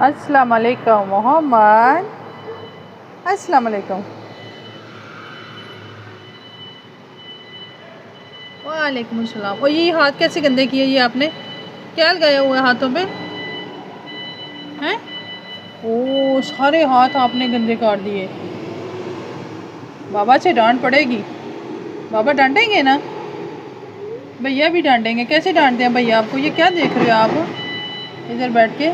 अस्सलाम वालेकुम मोहम्मद। अस्सलाम वालेकुम। वालेकुम अस्सलाम। और ये हाथ कैसे गंदे किए ये आपने? क्या लगाया हुआ है हाथों पे? हैं? ओ सारे हाथ आपने गंदे काट दिए। बाबा से डांट पड़ेगी। बाबा डांटेंगे ना? भैया भी डांटेंगे। कैसे डांटते हैं भैया आपको? ये क्या देख रहे हो आप इधर बैठ के?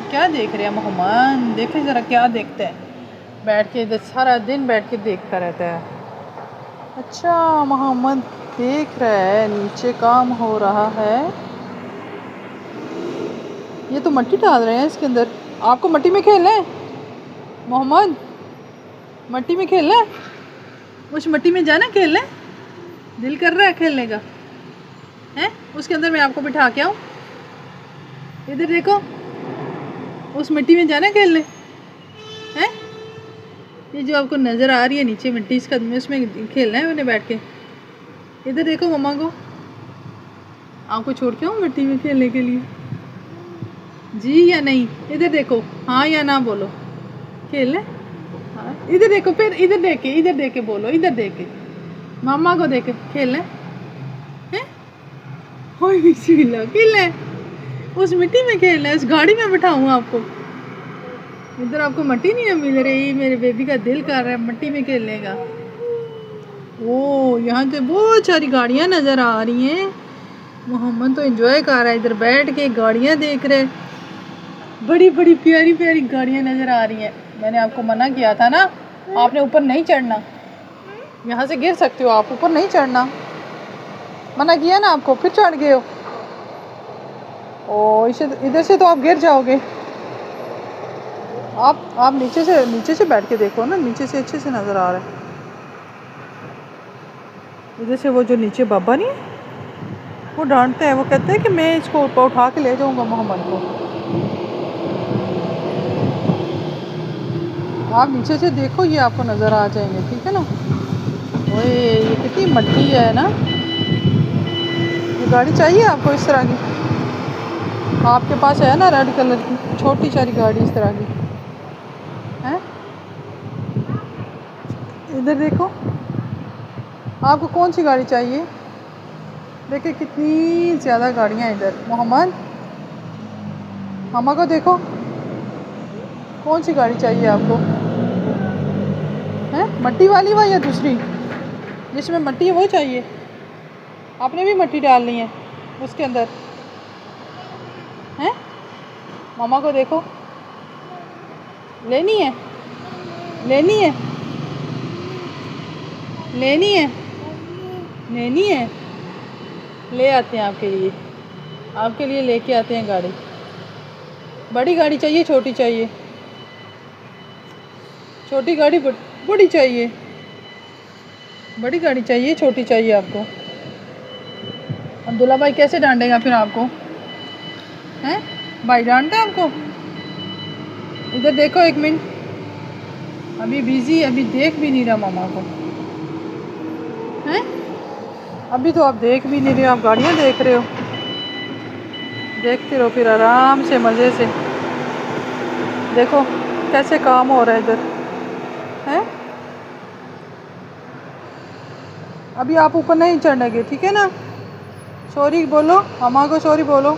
क्या देख रहे हैं मोहम्मद? देखे ज़रा क्या देखते हैं बैठ के इधर, सारा दिन बैठ के देखता रहता है। अच्छा मोहम्मद देख रहा है नीचे काम हो रहा है। ये तो मट्टी डाल रहे हैं इसके अंदर। आपको मट्टी में खेलना है मोहम्मद? मट्टी में खेलना है? उस मट्टी में जाना खेलना है? दिल कर रहा है खेलने का है? उसके अंदर मैं आपको बिठा के आऊँ? इधर देखो, उस मिट्टी में जाना खेलने हैं? ये जो आपको नज़र आ रही है नीचे मिट्टी, इसका उसमें खेलना है मैंने बैठ के। इधर देखो मम्मा को, आपको छोड़ के आऊँ मिट्टी में खेलने के लिए? जी या नहीं? इधर देखो, हाँ या ना बोलो। खेलने? हाँ इधर देखो, फिर इधर देख के बोलो, इधर देख के, मम्मा को देख के खेलना है? ओए बिस्मिल्लाह, खेलना है? उस मिट्टी में खेलना है? उस गाड़ी में बिठाऊँ आपको? इधर आपको मट्टी नहीं मिल रही, मेरे बेबी का दिल कर रहा है मट्टी में खेलने का। ओ यहाँ से बहुत सारी गाड़ियाँ नज़र आ रही हैं। मोहम्मद तो एंजॉय कर रहा है इधर बैठ के, गाड़ियाँ देख रहे। बड़ी बड़ी प्यारी प्यारी गाड़ियाँ नज़र आ रही हैं। मैंने आपको मना किया था ना, आपने ऊपर नहीं चढ़ना। यहाँ से गिर सकते हो आप, ऊपर नहीं चढ़ना। मना किया ना आपको, फिर चढ़ गए हो। ओ इधर से तो आप गिर जाओगे। आप नीचे से बैठ के देखो ना, नीचे से अच्छे से नज़र आ रहा है। इधर से वो जो नीचे बाबा नहीं है, वो डांटते हैं, वो कहते हैं कि मैं इसको ऊपर उठा के ले जाऊंगा मोहम्मद को। आप नीचे से देखो, ये आपको नज़र आ जाएंगे, ठीक है ना? ओए ये कितनी मट्टी है ना। ये गाड़ी चाहिए आपको इस तरह की? आपके पास है ना रेड कलर की छोटी सारी गाड़ी इस तरह की है? इधर देखो, आपको कौन सी गाड़ी चाहिए? देखिए कितनी ज़्यादा गाड़ियाँ हैं इधर। मोहम्मद, मामा को देखो, कौन सी गाड़ी चाहिए आपको? है मट्टी वाली वा या दूसरी जिसमें मट्टी है वो चाहिए? आपने भी मट्टी डालनी है उसके अंदर है? मामा को देखो, लेनी है? लेनी है? लेनी है? लेनी है? ले आते हैं आपके लिए लेके आते हैं गाड़ी। बड़ी गाड़ी चाहिए छोटी चाहिए? छोटी गाड़ी बड़ी चाहिए? बड़ी गाड़ी चाहिए छोटी चाहिए आपको? अब्दुल्ला भाई कैसे डांटेगा फिर आपको? हैं? भाई डांटे आपको? इधर देखो एक मिनट, अभी बिजी, अभी देख भी नहीं रहा मामा को। हैं? अभी तो आप देख भी नहीं रहे हो, आप गाड़ियाँ देख रहे हो। देखते रहो फिर आराम से मज़े से। देखो कैसे काम हो रहा है इधर है। अभी आप ऊपर नहीं चढ़ेंगे, ठीक है ना? सॉरी बोलो मामा को, सॉरी बोलो,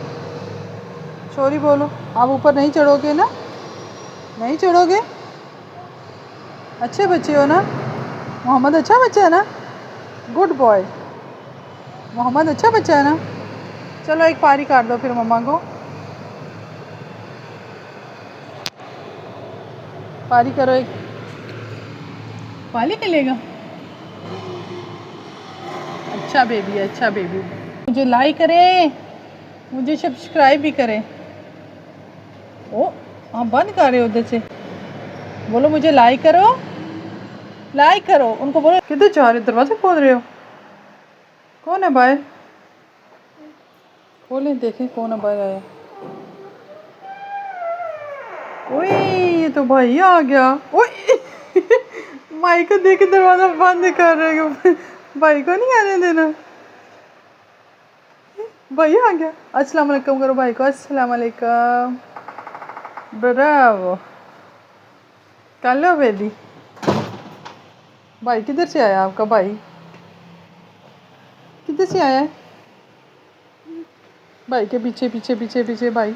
सॉरी बोलो। आप ऊपर नहीं चढ़ोगे ना? नहीं चढ़ोगे? अच्छे बच्चे हो ना? मोहम्मद अच्छा बच्चा है ना? Good boy. मोहम्मद अच्छा बच्चा है ना? चलो एक पारी काट दो फिर मम्मा को। पारी करो एक। पाली मिलेगा? अच्छा बेबी, अच्छा बेबी। मुझे लाइक करें, मुझे सब्सक्राइब भी करें। ओ आप बंद कर रहे हो उधर से? बोलो मुझे लाइक करो, लाइक करो। उनको बोलो। किधर जा रहे हो? दरवाज़ा खोल रहे हो? कौन है बाहर? खोलें देखें कौन है बाहर आया। ओए ये तो भाई आ गया। ओए भाई को देख के दरवाज़ा बंद कर रहे हो। भाई को नहीं आने देना। भाई आ गया। अस्सलाम वालेकुम करो भाई को। अस्सलाम वालेकुम। ब्रावो, कर लो बेबी। भाई किधर से आया आपका भाई? किधर से आया है? भाई के पीछे पीछे पीछे पीछे भाई।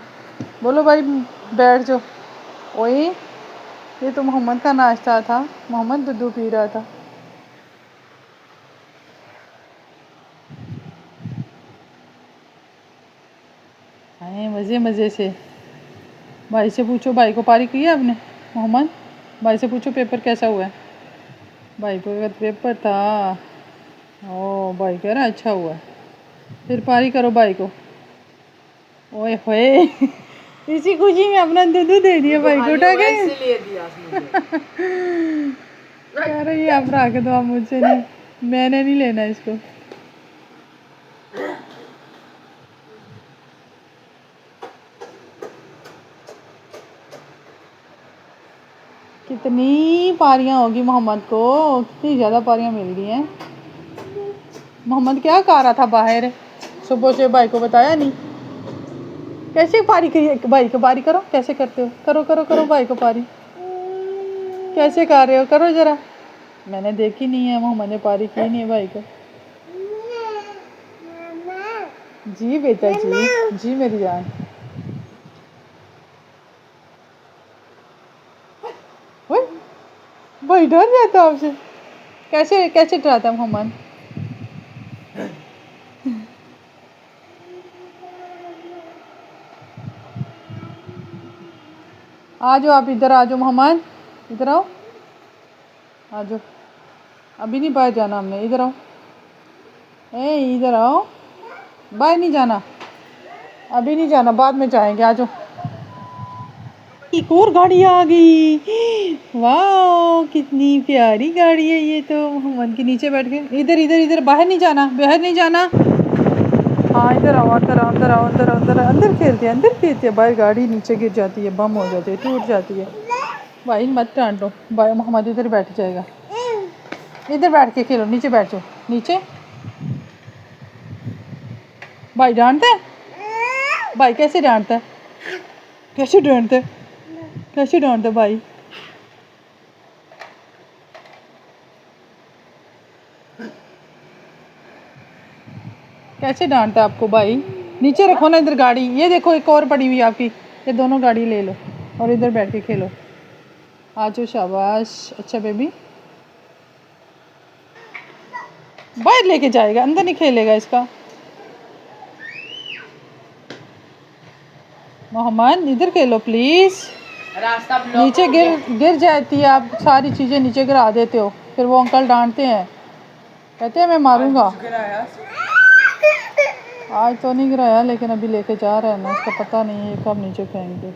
बोलो भाई बैठ जाओ। ओए ये तो मोहम्मद का नाश्ता था, मोहम्मद दूध पी रहा था। आए मज़े मज़े से। भाई से पूछो, भाई को पारी की है आपने? मोहम्मद भाई से पूछो पेपर कैसा हुआ है। भाई को अगर पेपर था, ओ भाई कह रहा अच्छा हुआ। फिर पारी करो भाई को। ओए होए इसी खुशी में अपना दूध दे दिया भाई को उठा के। कह रही आप रख दो, आप मुझसे नहीं, मैंने नहीं लेना इसको। कितनी पारियां होगी मोहम्मद को, कितनी ज़्यादा पारियां मिल गई हैं। मोहम्मद क्या कर रहा था बाहर, सुबह से भाई को बताया नहीं। कैसे पारी करिए, भाई को पारी करो, कैसे करते हो? करो करो करो भाई को पारी, कैसे कर रहे हो? करो ज़रा। मैंने देखी नहीं है, मोहम्मद ने पारी की नहीं है भाई को। जी बेटा जी, जी मेरी जान। भाई डर जाता आपसे? कैसे कैसे डराता है मोहम्मद? आ जाओ आप इधर, आ जाओ मोहम्मद, इधर आओ, आ जाओ। अभी नहीं बाहर जाना हमने, इधर आओ। ए इधर आओ, बाहर नहीं जाना, अभी नहीं जाना, बाद में जाएंगे। आ जाओ। एक और गाड़ी आ गई, वाह कितनी प्यारी गाड़ी है ये तो। मोहम्मद के नीचे बैठ के, इधर इधर इधर, बाहर नहीं जाना, बाहर नहीं जाना। हाँ इधर आओ, अंदर आओ, अंदर आओ, अंदर अंदर अंदर खेलते हैं, अंदर खेलते हैं। बाहर गाड़ी नीचे गिर जाती है, बम हो जाती है, टूट जाती है। भाई मत डांटो भाई, मोहम्मद इधर बैठ जाएगा। इधर बैठ के खेलो, नीचे बैठ जाओ, नीचे। भाई डांटता है, भाई कैसे डांटता है, कैसे डांटता है, कैसे डांटता है भाई? कैसे डांटता है आपको भाई? नीचे रखो ना इधर गाड़ी। ये देखो एक और पड़ी हुई है आपकी, ये दोनों गाड़ी ले लो और इधर बैठ के खेलो। आ जाओ, शाबाश, अच्छा बेबी। बाहर लेके जाएगा, अंदर नहीं खेलेगा इसका। मोहम्मद इधर खेलो प्लीज। रास्ता नीचे गिर गिर जाती है, आप सारी चीज़ें नीचे गिरा देते हो, फिर वो अंकल डांटते हैं, कहते हैं मैं मारूंगा। आज तो नहीं गिराया, लेकिन अभी लेके जा रहा है ना, उसका पता नहीं है कब नीचे फेंक दे।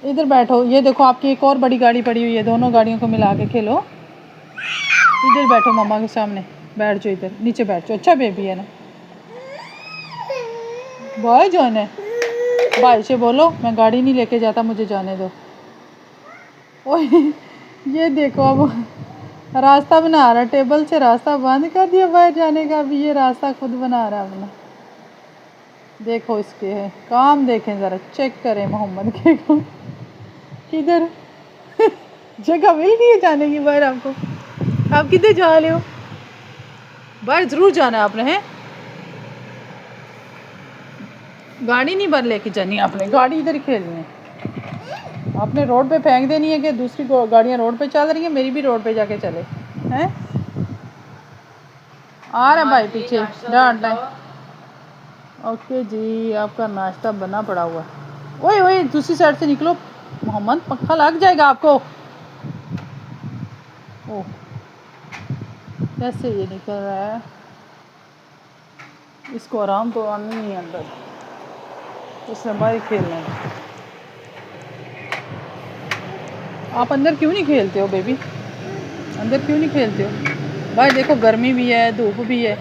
इधर बैठो, ये देखो आपकी एक और बड़ी गाड़ी पड़ी हुई है, दोनों गाड़ियों को मिला के खेलो। इधर बैठो मम्मा के सामने, बैठ जाओ इधर, नीचे बैठ जाओ। अच्छा बेबी है ना, भाई जान है। भाई से बोलो मैं गाड़ी नहीं लेके जाता, मुझे जाने दो। ओए ये देखो अब रास्ता बना रहा, टेबल से रास्ता बंद कर दिया बाहर जाने का, अभी ये रास्ता खुद बना रहा अपना। देखो इसके है काम, देखें ज़रा, चेक करें मोहम्मद के काम किधर। जगह मिल गई है जाने की बाहर आपको? आप किधर जा रहे हो? बाहर ज़रूर जाना है आपने, है? गाड़ी नहीं बाहर लेके जानी आपने, गाड़ी इधर ही खेलनी है आपने। रोड पे फेंक देनी है कि दूसरी गाड़ियाँ रोड पे चल रही हैं, मेरी भी रोड पे जाके चले हैं। आ रहा है भाई पीछे, डांट रहा है। ओके जी, आपका नाश्ता बना पड़ा हुआ है। ओए ओए दूसरी साइड से निकलो मोहम्मद, पंखा लग जाएगा आपको। ओह कैसे ये निकल रहा है, इसको आराम तो आना नहीं है अंदर, उसने बाहर खेलना है। आप अंदर क्यों नहीं खेलते हो बेबी? अंदर क्यों नहीं खेलते हो? बाहर देखो गर्मी भी है, धूप भी है।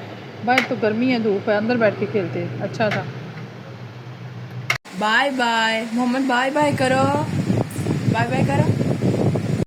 बाहर तो गर्मी है, धूप है, अंदर बैठ के खेलते हैं, अच्छा था। Bye bye Mohammad, bye bye करो, बाय बाय करो।